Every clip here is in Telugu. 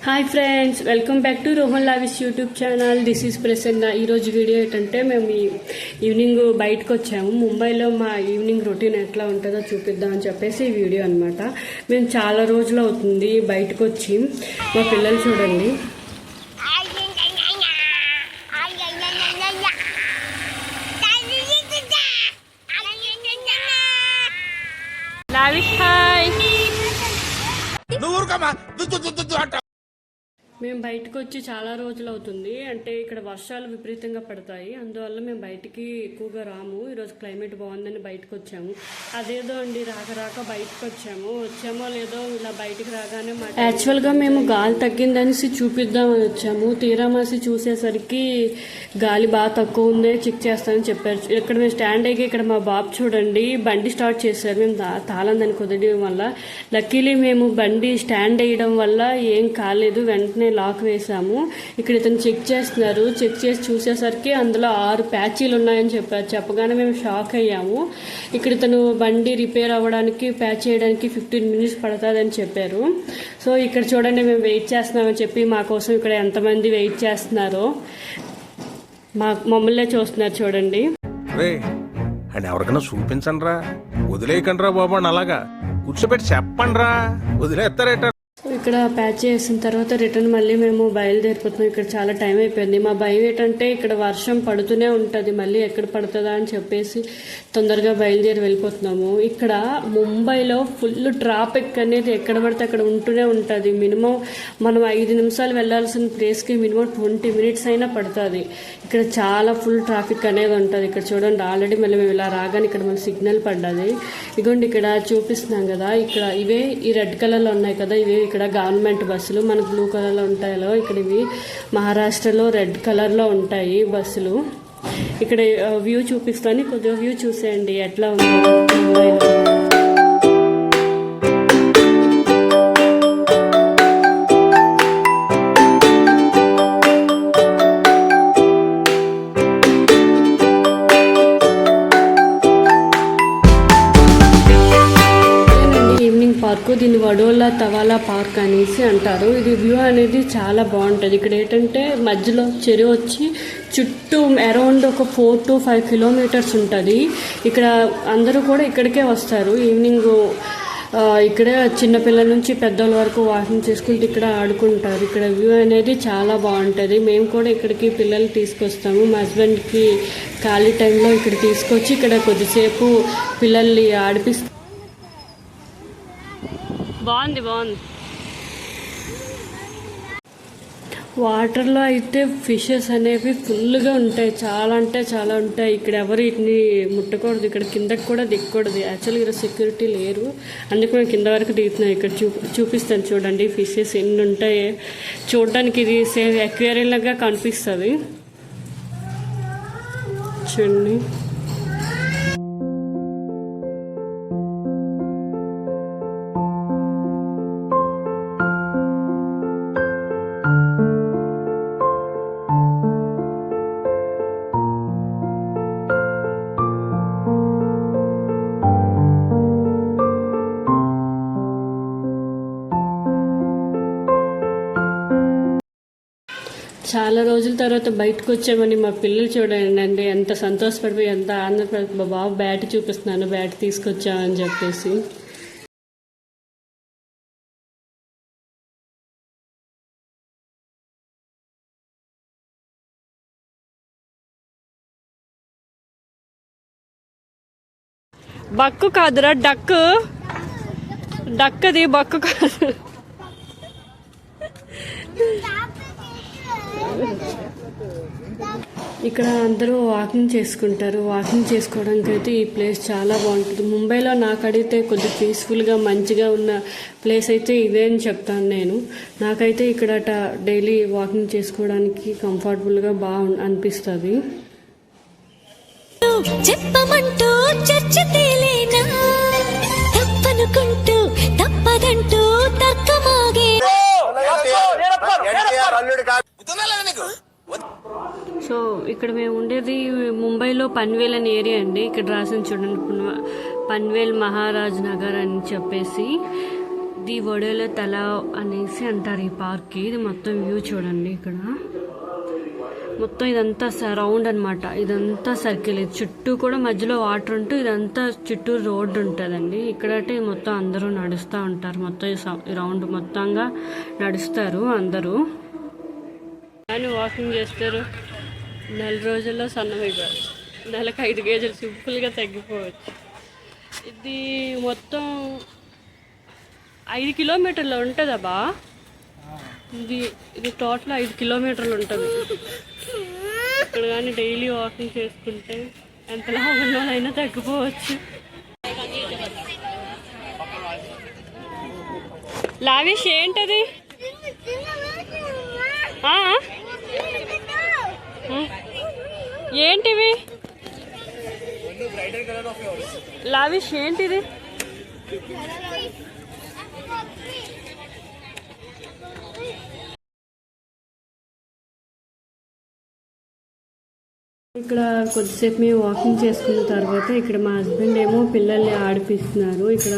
Hi friends, welcome back to Rohan Lavis YouTube channel. This is Prasanna. ఈరోజు వీడియో ఏంటంటే మేము ఈవినింగ్ బయటకు వచ్చాము. ముంబైలో మా ఈవినింగ్ రొటీన్ ఎట్లా ఉంటుందో చూపిద్దామని చెప్పేసి ఈ వీడియో అనమాట. మేము చాలా రోజులు అవుతుంది బయటకు వచ్చి. మా పిల్లలు చూడండి, లావిష్ హాయ్. మేము బయటకు వచ్చి చాలా రోజులు అవుతుంది. అంటే ఇక్కడ వర్షాలు విపరీతంగా పడతాయి, అందువల్ల మేము బయటికి ఎక్కువగా రాము. ఈరోజు క్లైమేట్ బాగుందని బయటకు వచ్చాము. అదేదో అండి రాక బయటకు వచ్చామో లేదో ఇలా బయటికి రాగానే యాక్చువల్గా మేము గాలి తగ్గిందనేసి చూపిద్దామని వచ్చాము. తీరామాసి చూసేసరికి గాలి బాగా తక్కువ ఉంది, చెక్ చేస్తామని చెప్పారు. ఇక్కడ మేము స్టాండ్ అయ్యి ఇక్కడ మా బాబు చూడండి బండి స్టార్ట్ చేశారు. మేము తాళం దాన్ని కుదరడం వల్ల లక్కీలీ మేము బండి స్టాండ్ వేయడం వల్ల ఏం కాలేదు, వెంటనే లాక్ వేసాము. ఇక్కడ ఇతను చెక్ చేస్తున్నారు. చెక్ చేసి చూసేసరికి అందులో 6 ప్యాచీలు ఉన్నాయని చెప్పారు. చెప్పగానే మేము షాక్ అయ్యాము. ఇక్కడ ఇతను బండి రిపేర్ అవ్వడానికి ప్యాచ్ చేయడానికి 15 మినిట్స్ పడుతుందని చెప్పారు. సో ఇక్కడ చూడండి మేము వెయిట్ చేస్తున్నామని చెప్పి మా కోసం ఇక్కడ ఎంతమంది వెయిట్ చేస్తున్నారో మమ్మల్నే చూస్తున్నారు చూడండి. అండ్ ఎవరికైనా చూపించండి రా, వదిలేయకండి రా బాబు, అలాగా కూర్చోబెట్టి చెప్పండి రా, వదిలేస్తారేట. ఇక్కడ ప్యాచ్ చేసిన తర్వాత రిటర్న్ మళ్ళీ మేము బయలుదేరిపోతున్నాం. ఇక్కడ చాలా టైం అయిపోయింది. మా భయం ఏంటంటే ఇక్కడ వర్షం పడుతూనే ఉంటుంది, మళ్ళీ ఎక్కడ పడుతుందా అని చెప్పేసి తొందరగా బయలుదేరి వెళ్ళిపోతున్నాము. ఇక్కడ ముంబైలో ఫుల్ ట్రాఫిక్ అనేది ఎక్కడ పడితే అక్కడ ఉంటూనే ఉంటుంది. మినిమం మనం 5 నిమిషాలు వెళ్ళాల్సిన ప్లేస్కి మినిమం 20 మినిట్స్ అయినా పడుతుంది. ఇక్కడ చాలా ఫుల్ ట్రాఫిక్ అనేది ఉంటుంది. ఇక్కడ చూడండి, ఆల్రెడీ మళ్ళీ మేము ఇలా రాగానే ఇక్కడ మన సిగ్నల్ పడ్డది. ఇదిగోండి ఇక్కడ చూపిస్తున్నాం కదా, ఇక్కడ ఇవే ఈ రెడ్ కలర్లో ఉన్నాయి కదా, ఇవే ఇక్కడ గవర్నమెంట్ బస్సులు. మనకు బ్లూ కలర్లో ఉంటాయో, ఇక్కడ ఇవి మహారాష్ట్రలో రెడ్ కలర్లో ఉంటాయి బస్సులు. ఇక్కడ వ్యూ చూపిస్తాను, కొద్దిగా వ్యూ చూసేయండి ఎట్లా ఉందో ముంబైలో. పార్కు, దీన్ని వడోలా తవాలా పార్క్ అనేసి అంటారు. ఇది వ్యూ అనేది చాలా బాగుంటుంది. ఇక్కడ ఏంటంటే మధ్యలో చెరువు వచ్చి చుట్టూ అరౌండ్ ఒక 4 to 5 కిలోమీటర్స్ ఉంటుంది. ఇక్కడ అందరూ కూడా ఇక్కడికే వస్తారు. ఈవినింగ్ ఇక్కడే చిన్నపిల్లల నుంచి పెద్దవాళ్ళ వరకు వాకింగ్ చేసుకుంటూ ఇక్కడ ఆడుకుంటారు. ఇక్కడ వ్యూ అనేది చాలా బాగుంటుంది. మేము కూడా ఇక్కడికి పిల్లలు తీసుకొస్తాము. మా హస్బెండ్కి ఖాళీ టైంలో ఇక్కడ తీసుకొచ్చి ఇక్కడ కొద్దిసేపు పిల్లల్ని ఆడిపిస్తాం. బాగుంది. వాటర్లో అయితే ఫిషెస్ అనేవి ఫుల్గా ఉంటాయి, చాలా అంటే చాలా ఉంటాయి. ఇక్కడ ఎవరు వీటిని ముట్టకూడదు, ఇక్కడ కిందకి కూడా దిగకూడదు. యాక్చువల్గా ఇక్కడ సెక్యూరిటీ లేరు, అందుకు మేము కింద వరకు దిగుతున్నాం. ఇక్కడ చూపిస్తాను చూడండి ఫిషెస్ ఎన్ని ఉంటాయి. చూడడానికి ఇది సేమ్ అక్వేరియం లాగా కనిపిస్తుంది చూడండి. చాలా రోజుల తర్వాత బయటకు వచ్చామని మా పిల్లలు చూడండి ఎంత సంతోషపడిపోయి ఎంత ఆనందపడి, మా బాబు బ్యాట్ చూపిస్తున్నాను, బ్యాట్ తీసుకొచ్చామని చెప్పేసి. బక్కు కాదురా, డక్కది బక్కు కాదు. ఇక్కడ అందరూ వాకింగ్ చేసుకుంటారు. వాకింగ్ చేసుకోవడానికి అయితే ఈ ప్లేస్ చాలా బాగుంటుంది. ముంబైలో నాకు అడిగితే కొద్దిగా పీస్ఫుల్గా మంచిగా ఉన్న ప్లేస్ అయితే ఇదే అని చెప్తాను నేను. నాకైతే ఇక్కడ డైలీ వాకింగ్ చేసుకోవడానికి కంఫర్టబుల్గా బాగా అనిపిస్తుంది. చెప్పమంటూ చర్చ తేలేనా, తప్పనుకుంటూ తప్పదంటూ తర్కమాగే. సో ఇక్కడ మేము ఉండేది ముంబైలో పన్వేల్ అనే ఏరియా అండి. ఇక్కడ రాసిన చూడండి, పన్వేల్ మహారాజ్ నగర్ అని చెప్పేసి ది వడేల తల అనేసి అంటారు ఈ పార్క్కి. ఇది మొత్తం వ్యూ చూడండి. ఇక్కడ మొత్తం ఇదంతా రౌండ్ అనమాట, ఇదంతా సర్కిల్. ఇది చుట్టూ కూడా మధ్యలో వాటర్ ఉంటూ ఇదంతా చుట్టూ రోడ్డు ఉంటుందండి. ఇక్కడైతే మొత్తం అందరూ నడుస్తూ ఉంటారు. మొత్తం ఈ రౌండ్ మొత్తంగా నడుస్తారు అందరూ. కానీ వాకింగ్ చేస్తారు. 4 రోజుల్లో సన్నమైపోయారు. నెలకు 5 కేజీలు సింపుల్గా తగ్గిపోవచ్చు. ఇది మొత్తం 5 కిలోమీటర్లు ఉంటుందబ్బా. ఇది టోటల్ 5 కిలోమీటర్లు ఉంటుంది. ఇక్కడ కానీ డైలీ వాకింగ్ చేసుకుంటే ఎంత లాభం ఉన్న వాళ్ళైనా తగ్గిపోవచ్చు. లావిష్ ఏంటది? ఏంటివి లావిష్ ఏంటిది? ఇక్కడ కొద్దిసేపు మేము వాకింగ్ చేసుకున్న తర్వాత ఇక్కడ మా హస్బెండ్ ఏమో పిల్లల్ని ఆడిపిస్తున్నారు. ఇక్కడ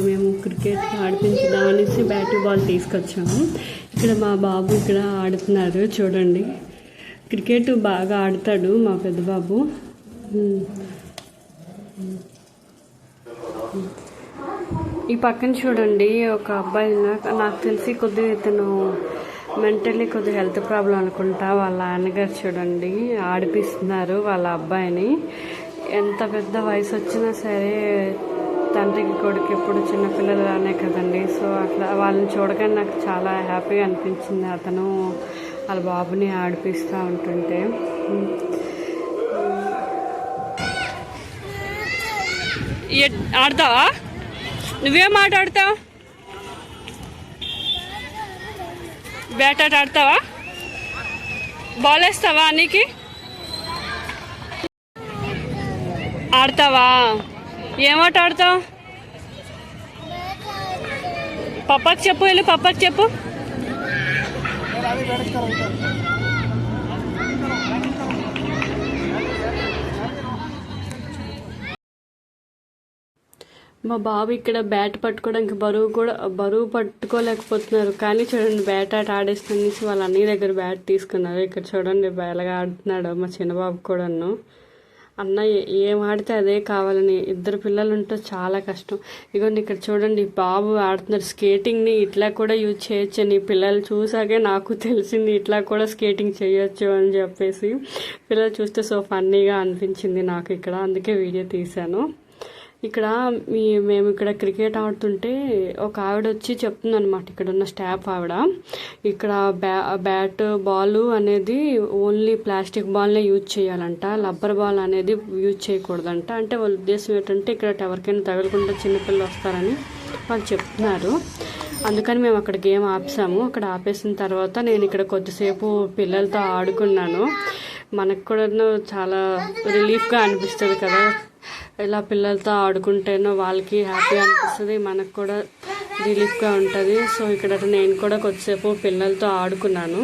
మేము క్రికెట్ ఆడిపించుదాం అనేసి బ్యాట్ బాల్ తీసుకొచ్చాము. ఇక్కడ మా బాబు ఇక్కడ ఆడుతున్నారు చూడండి. క్రికెట్ బాగా ఆడతాడు మా పెద్ద బాబు. ఈ పక్కన చూడండి ఒక అబ్బాయి. నాకు తెలిసి కొద్దిగా ఇతను మెంటల్లీ కొద్దిగా హెల్త్ ప్రాబ్లం అనుకుంటా. వాళ్ళ నాన్నగారు చూడండి ఆడిపిస్తున్నారు వాళ్ళ అబ్బాయిని. ఎంత పెద్ద వయసు వచ్చినా సరే తండ్రికి కొడుకు ఎప్పుడు చిన్నపిల్లలనే కదండి. సో అట్లా వాళ్ళని చూడగానే నాకు చాలా హ్యాపీగా అనిపించింది. అతను వాళ్ళ బాబుని ఆడిపిస్తూ ఉంటుంటే. ఆడతావా? నువ్వేం ఆట ఆడతావు? బ్యాట్ ఆట ఆడతావా? బాల్ వేస్తావా? నీకు ఆడతావా? ఏమాట ఆడతావు? పప్పకి చెప్పు, వెళ్ళి పప్పకి చెప్పు. మా బాబు ఇక్కడ బ్యాట్ పట్టుకోవడానికి బరువు పట్టుకోలేకపోతున్నారు. కానీ చూడండి బ్యాట్ ఆట ఆడేస్తున్నేసి వాళ్ళ అన్నయ్య దగ్గర బ్యాట్ తీసుకున్నారు. ఇక్కడ చూడండి ఎలాగా ఆడుతున్నాడు మా చిన్నబాబు కూడాను. అన్న ఏం ఆడితే అదే కావాలని. 2 పిల్లలు ఉంటే చాలా కష్టం. ఇగోండి ఇక్కడ చూడండి బాబు ఆడుతున్నారు. స్కేటింగ్ని ఇట్లా కూడా యూజ్ చేయొచ్చు అని పిల్లలు చూసాకే నాకు తెలిసింది. ఇట్లా కూడా స్కేటింగ్ చేయొచ్చు అని చెప్పేసి పిల్లలు చూస్తే సో ఫన్నీగా అనిపించింది నాకు ఇక్కడ. అందుకే వీడియో తీశాను. ఇక్కడ మేము ఇక్కడ క్రికెట్ ఆడుతుంటే ఒక ఆవిడ వచ్చి చెప్తుంది అనమాట. ఇక్కడ ఉన్న స్టాఫ్ ఆవిడ, ఇక్కడ బ్యాట్ బాల్ అనేది ఓన్లీ ప్లాస్టిక్ బాల్నే యూజ్ చేయాలంట, రబ్బర్ బాల్ అనేది యూజ్ చేయకూడదంట. అంటే వాళ్ళ ఉద్దేశం ఏంటంటే ఇక్కడ ఎవరికైనా తగలకుండా చిన్నపిల్లలు వస్తారని వాళ్ళు చెప్తున్నారు. అందుకని మేము అక్కడ గేమ్ ఆపేసాము. అక్కడ ఆపేసిన తర్వాత నేను ఇక్కడ కొద్దిసేపు పిల్లలతో ఆడుకున్నాను. మనకు కూడా చాలా రిలీఫ్గా అనిపిస్తుంది కదా ఇలా పిల్లలతో ఆడుకుంటేనో. వాళ్ళకి హ్యాపీ అనిపిస్తుంది, మనకు కూడా రిలీఫ్గా ఉంటుంది. సో ఇక్కడ నేను కూడా కొద్దిసేపు పిల్లలతో ఆడుకున్నాను.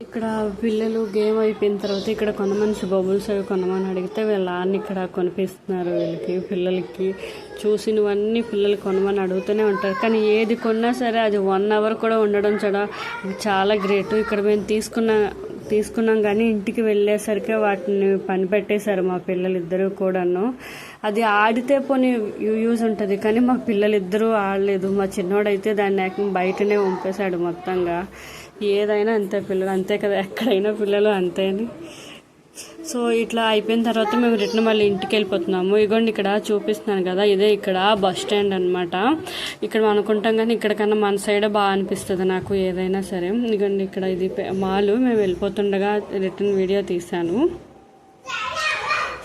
ఇక్కడ పిల్లలు గేమ్ అయిపోయిన తర్వాత ఇక్కడ కొంతమంది బబుల్స్ అవి కొనమని అడిగితే వీళ్ళ నాన్న ఇక్కడ కొనిపిస్తున్నారు వీళ్ళకి పిల్లలకి. చూసినవన్నీ పిల్లలు కొనమని అడుగుతూనే ఉంటారు. కానీ ఏది కొన్నా సరే అది 1 అవర్ కూడా ఉండడం చాలా గ్రేట్. ఇక్కడ మేము తీసుకున్నాం కానీ ఇంటికి వెళ్ళేసరికి వాటిని పని పెట్టేశారు మా పిల్లలిద్దరూ కూడాను. అది ఆడితే పోనీ యూజ్ ఉంటుంది కానీ మా పిల్లలిద్దరూ ఆడలేదు. మా చిన్నోడైతే దాన్ని బయటనే పంపేశాడు మొత్తంగా. ఏదైనా అంతే, పిల్లలు అంతే కదా, ఎక్కడైనా పిల్లలు అంతే అని. సో ఇట్లా అయిపోయిన తర్వాత మేము రిటర్న్ మళ్ళీ ఇంటికి వెళ్ళిపోతున్నాము. ఇగోండి ఇక్కడ చూపిస్తున్నాను కదా, ఇదే ఇక్కడ బస్ స్టాండ్ అనమాట. ఇక్కడ అనుకుంటాం కానీ ఇక్కడికన్నా మన సైడే బాగా అనిపిస్తుంది నాకు ఏదైనా సరే. ఇగోండి ఇక్కడ ఇది మాల్. మేము వెళ్ళిపోతుండగా రిటర్న్ వీడియో తీశాను.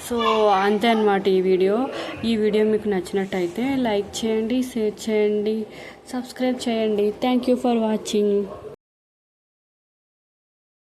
సో అంతే అనమాట ఈ వీడియో మీకు నచ్చినట్టయితే లైక్ చేయండి, షేర్ చేయండి, సబ్స్క్రైబ్ చేయండి. Thank you for watching.